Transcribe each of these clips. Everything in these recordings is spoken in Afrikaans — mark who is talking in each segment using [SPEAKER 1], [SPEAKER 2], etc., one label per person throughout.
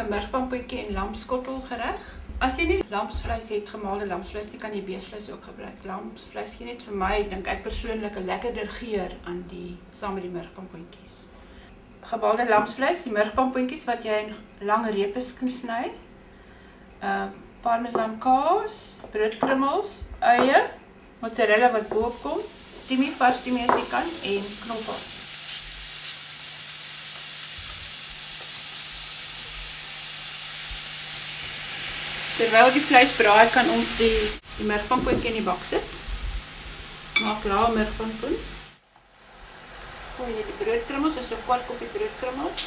[SPEAKER 1] 'n murgpampoentjie en lamskottel gereg. As jy nie lamsvleis het, gemaalde lamsvleis, dan kan jy beesvleis ook gebruik. Lamsvleis gee net vir my, dink ek persoonlik 'n lekkerder geur aan saam met die murgpampoentjies. Gemaalde lamsvleis, die murgpampoentjies wat jy in lang repe kan sny. Parmesan kaas, broodkrummels, eie, mozzarella wat boop kom, timie, vars timie as jy kan en knoflook. Terwyl die vleis braai, kan ons die murgpampoentjie in die bak sit. Maak lae murgpampoen. Gooi jy die broodkrummels, so 'n kwart koppie broodkrummels.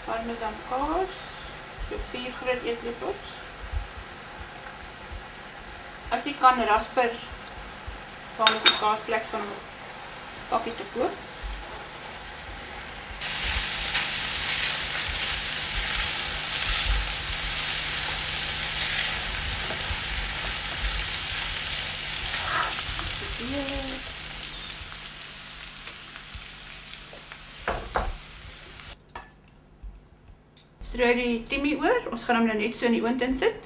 [SPEAKER 1] Parmesan kaas, so 4 groot eetlepels. As jy kan rasper parmesan kaasplek van 'n pakkie te koop. Strooi die timie oor, ons gaan hom nou net so in die oond insit.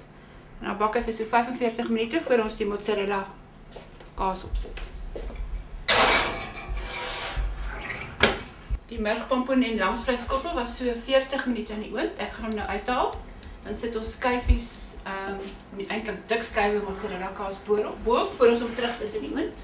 [SPEAKER 1] En dan bak hy vir so 45 minute voor ons die mozzarella kaas opsit. Die murgpampoen en lamsvleiskottel was so 40 minute in die oond. Ek gaan hom nou uithaal. Dan sit ons skyfies, eintlik dik skywe mozzarella kaas boop voor ons hom terugsit in die oond.